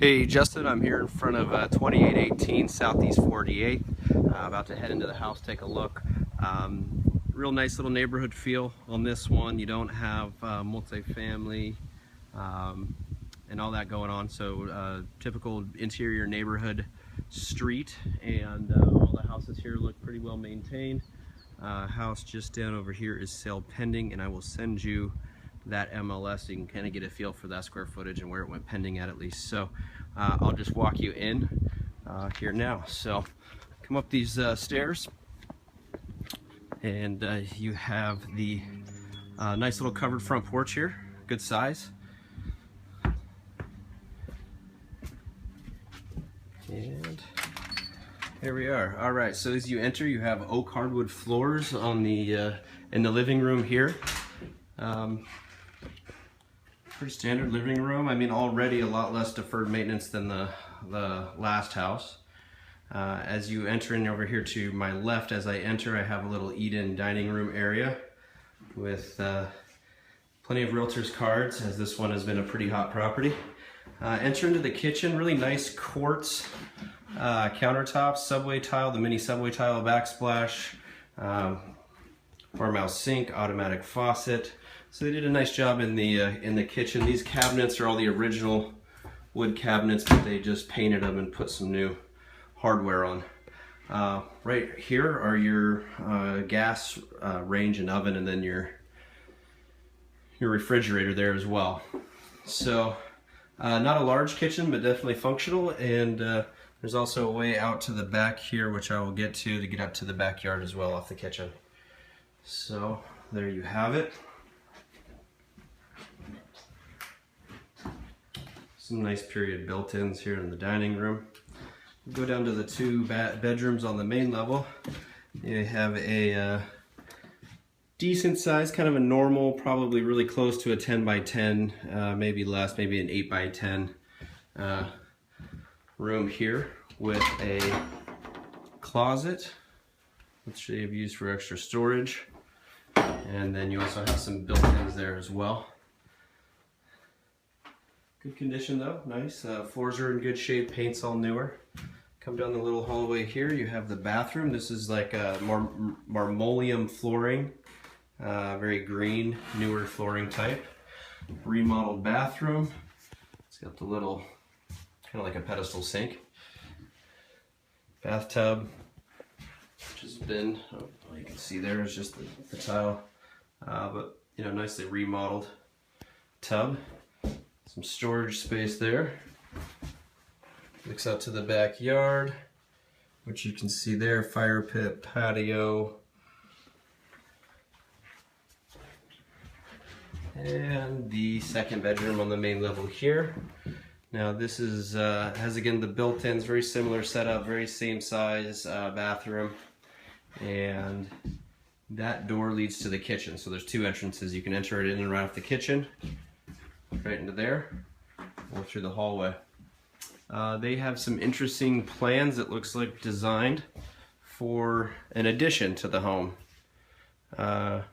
Hey Justin, I'm here in front of 2818 Southeast 48th. About to head into the house, take a look. Real nice little neighborhood feel on this one. You don't have multifamily and all that going on. So typical interior neighborhood street, and all the houses here look pretty well maintained. House just down over here is sale pending, and I will send you that MLS so you can kind of get a feel for that square footage and where it went pending at least. So I'll just walk you in here now. So come up these stairs, and you have the nice little covered front porch here, good size. And here we are. All right, so as you enter, you have oak hardwood floors on the in the living room here. Pretty standard living room. I mean, already a lot less deferred maintenance than the last house. As you enter in over here to my left, as I enter, I have a little eat-in dining room area with plenty of realtors cards, as this one has been a pretty hot property. Enter into the kitchen, really nice quartz countertops, subway tile, the mini subway tile backsplash, farmhouse sink, automatic faucet. So they did a nice job in the kitchen. These cabinets are all the original wood cabinets, but they just painted them and put some new hardware on. Right here are your gas range and oven, and then your refrigerator there as well. So not a large kitchen, but definitely functional. And there's also a way out to the back here, which I will get to get up to the backyard as well off the kitchen. So there you have it. Some nice period built-ins here in the dining room. Go down to the two bedrooms on the main level. You have a decent size, kind of a normal, probably really close to a 10 by 10, maybe less, maybe an 8 by 10 room here with a closet, which they've used for extra storage. And then you also have some built-ins there as well. Good condition though, nice. Floors are in good shape, paint's all newer. Come down the little hallway here, you have the bathroom. This is like a marmoleum flooring, very green, newer flooring type. Remodeled bathroom. It's got the little, kind of like a pedestal sink. Bathtub, which has been, oh, you can see there is just the tile, but you know, nicely remodeled tub. Some storage space there. Looks out to the backyard, which you can see there, fire pit, patio. And the second bedroom on the main level here. Now this is has again the built-ins, very similar setup, very same size bathroom. And that door leads to the kitchen. So there's two entrances. You can enter it in and right off the kitchen, right into there, or through the hallway. They have some interesting plans, it looks like, designed for an addition to the home. I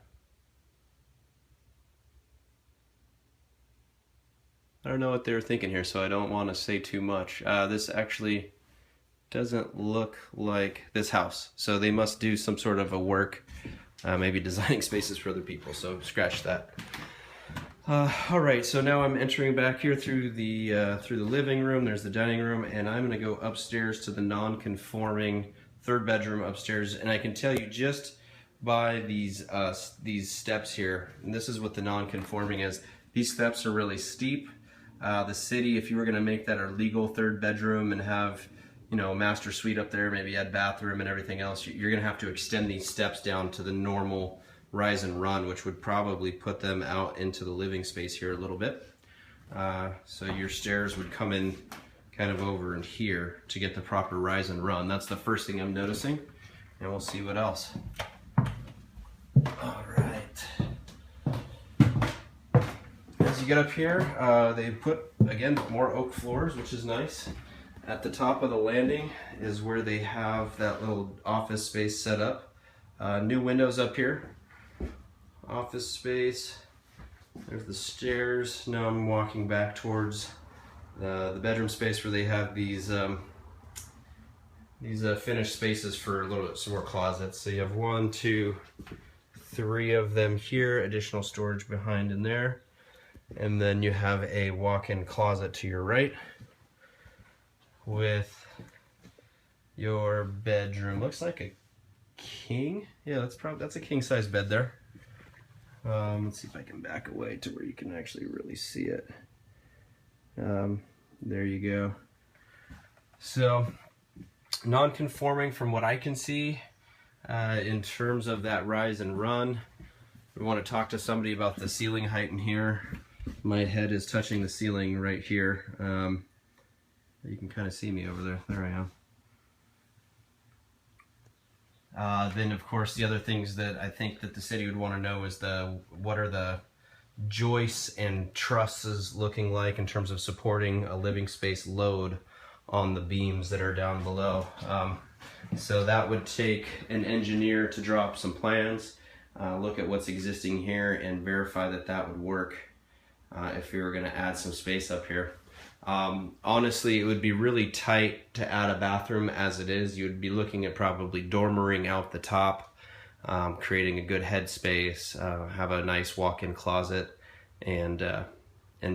don't know what they were thinking here, so I don't want to say too much. This actually doesn't look like this house, so they must do some sort of a work, maybe designing spaces for other people, so scratch that. Alright, so now I'm entering back here through the living room. There's the dining room, and I'm going to go upstairs to the non-conforming third bedroom upstairs. And I can tell you just by these steps here, and this is what the non-conforming is. These steps are really steep. The city, if you were going to make that a legal third bedroom and have, you know, a master suite up there, maybe add bathroom and everything else, you're going to have to extend these steps down to the normal rise and run, which would probably put them out into the living space here a little bit. So your stairs would come in kind of over in here to get the proper rise and run. That's the first thing I'm noticing, and we'll see what else. All right. As you get up here, they put, again, more oak floors, which is nice. At the top of the landing is where they have that little office space set up. New windows up here. Office space. There's the stairs. Now I'm walking back towards the bedroom space where they have these finished spaces for some more closets. So you have 1, 2, 3 of them here, additional storage behind in there. And then you have a walk-in closet to your right with your bedroom. Looks like a king. Yeah, that's a king-size bed there. Let's see if I can back away to where you can actually really see it. There you go. So, non-conforming from what I can see in terms of that rise and run. We want to talk to somebody about the ceiling height in here. My head is touching the ceiling right here. You can kind of see me over there. There I am. Then of course the other things that I think that the city would want to know is what are the joists and trusses looking like in terms of supporting a living space load on the beams that are down below. So that would take an engineer to draw up some plans, look at what's existing here and verify that that would work if we were going to add some space up here. Honestly, it would be really tight to add a bathroom as it is. You would be looking at probably dormering out the top, creating a good headspace, have a nice walk-in closet and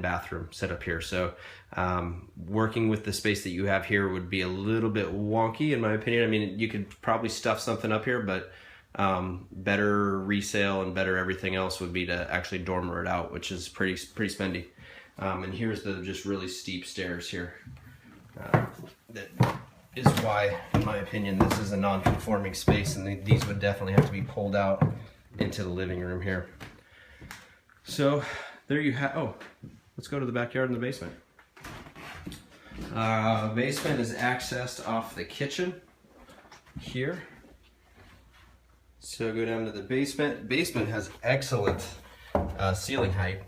bathroom set up here. So working with the space that you have here would be a little bit wonky in my opinion. I mean, you could probably stuff something up here, but better resale and better everything else would be to actually dormer it out, which is pretty spendy. And here's the just really steep stairs here. That is why, in my opinion, this is a non-conforming space, and these would definitely have to be pulled out into the living room here. So there you have. Oh, let's go to the backyard and the basement. Basement is accessed off the kitchen here. So go down to the basement. Basement has excellent ceiling height.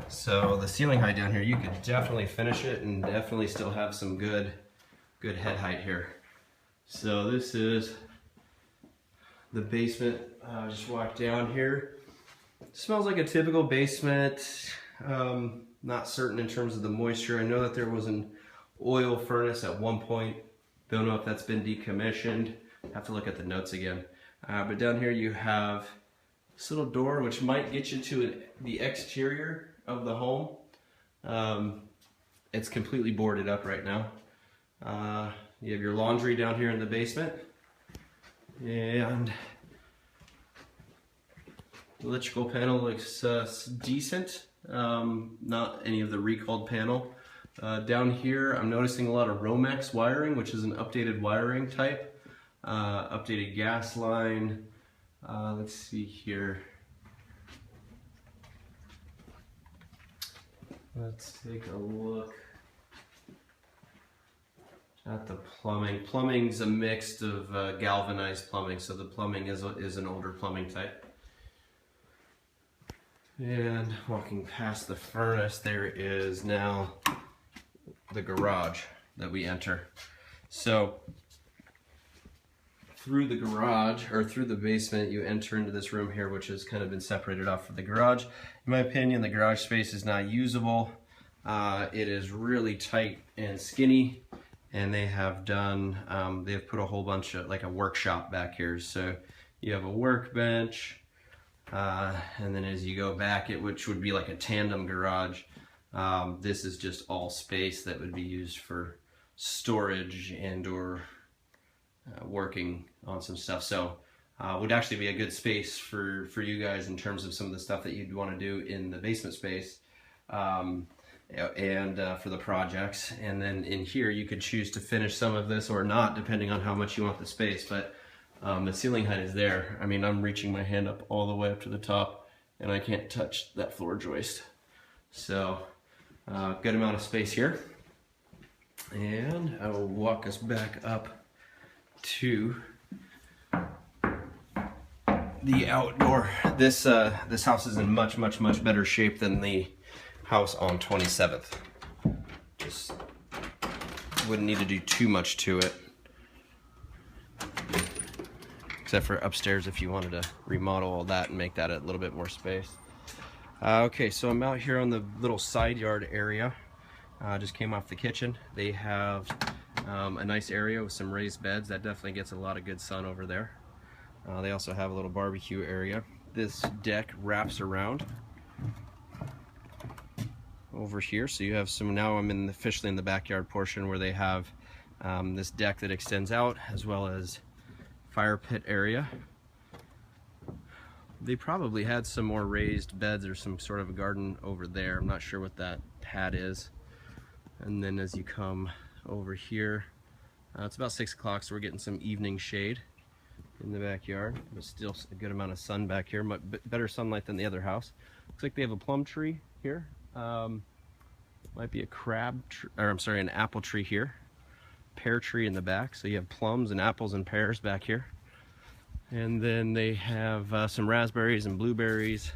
So the ceiling height down here, you could definitely finish it and definitely still have some good head height here. So this is the basement. Just walk down here. It smells like a typical basement. Not certain in terms of the moisture. I know that there was an oil furnace at one point. Don't know if that's been decommissioned. Have to look at the notes again. But down here you have this little door which might get you to the exterior of the home. It's completely boarded up right now. You have your laundry down here in the basement, and the electrical panel looks decent. Not any of the recalled panel. Down here I'm noticing a lot of Romex wiring, which is an updated wiring type. Updated gas line. Let's see here. Let's take a look at the plumbing. Plumbing's a mix of galvanized plumbing, so the plumbing is an older plumbing type. And walking past the furnace, there is now the garage that we enter. So through the garage, or through the basement, you enter into this room here, which has kind of been separated off from the garage. In my opinion, the garage space is not usable. It is really tight and skinny, and they have done, they've put a whole bunch of, like a workshop back here. So you have a workbench, and then as you go back, which would be like a tandem garage, this is just all space that would be used for storage and or working on some stuff. So would actually be a good space for you guys in terms of some of the stuff that you'd want to do in the basement space, and for the projects. And then in here you could choose to finish some of this or not, depending on how much you want the space. But the ceiling height is there. I mean, I'm reaching my hand up all the way up to the top and I can't touch that floor joist. So good amount of space here. And I will walk us back up to the outdoor. This house is in much better shape than the house on 27th. Just wouldn't need to do too much to it, except for upstairs if you wanted to remodel all that and make that a little bit more space. Okay, so I'm out here on the little side yard area. Just came off the kitchen. They have a nice area with some raised beds. That definitely gets a lot of good sun over there. They also have a little barbecue area. This deck wraps around over here, so you have some. Now I'm officially in the backyard portion where they have this deck that extends out, as well as fire pit area. They probably had some more raised beds or some sort of a garden over there. I'm not sure what that pad is. And then as you come over here, it's about 6 o'clock, so we're getting some evening shade in the backyard, but still a good amount of sun back here. Better sunlight than the other house. Looks like they have a plum tree here. Might be a an apple tree here. Pear tree in the back, so you have plums and apples and pears back here. And then they have some raspberries and blueberries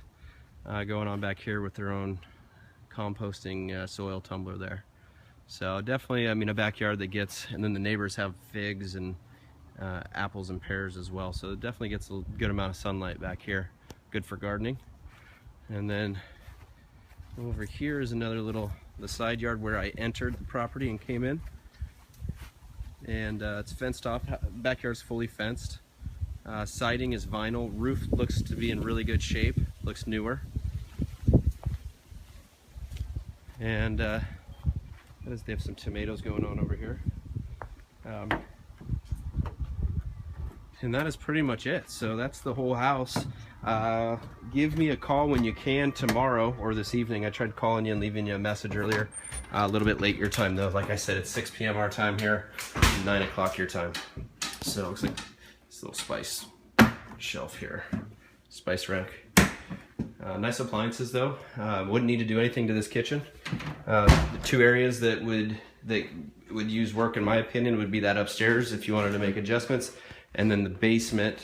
going on back here with their own composting soil tumbler there. So definitely, I mean, a backyard that gets, and then the neighbors have figs and apples and pears as well. So it definitely gets a good amount of sunlight back here. Good for gardening. And then over here is another the side yard where I entered the property and came in. And it's fenced off. Backyard's fully fenced. Siding is vinyl. Roof looks to be in really good shape. Looks newer. And they have some tomatoes going on over here. And that is pretty much it. So that's the whole house. Give me a call when you can tomorrow or this evening. I tried calling you and leaving you a message earlier. A little bit late your time though. Like I said, it's 6 p.m. our time here, 9 o'clock your time. So it looks like this little spice shelf here. Spice rack. Nice appliances though. Wouldn't need to do anything to this kitchen. The two areas that would use work in my opinion would be that upstairs if you wanted to make adjustments, and then the basement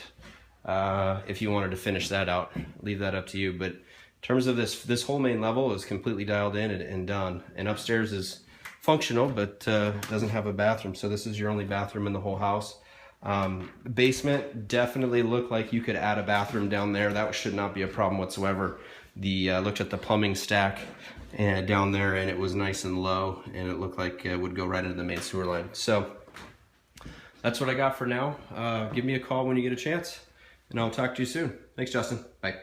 if you wanted to finish that out. Leave that up to you. But in terms of this whole main level is completely dialed in and done. And upstairs is functional, but doesn't have a bathroom. So this is your only bathroom in the whole house. Basement definitely looked like you could add a bathroom down there. That should not be a problem whatsoever. Looked at the plumbing stack and down there, and it was nice and low, and it looked like it would go right into the main sewer line. So that's what I got for now. Give me a call when you get a chance, and I'll talk to you soon. Thanks, Justin. Bye.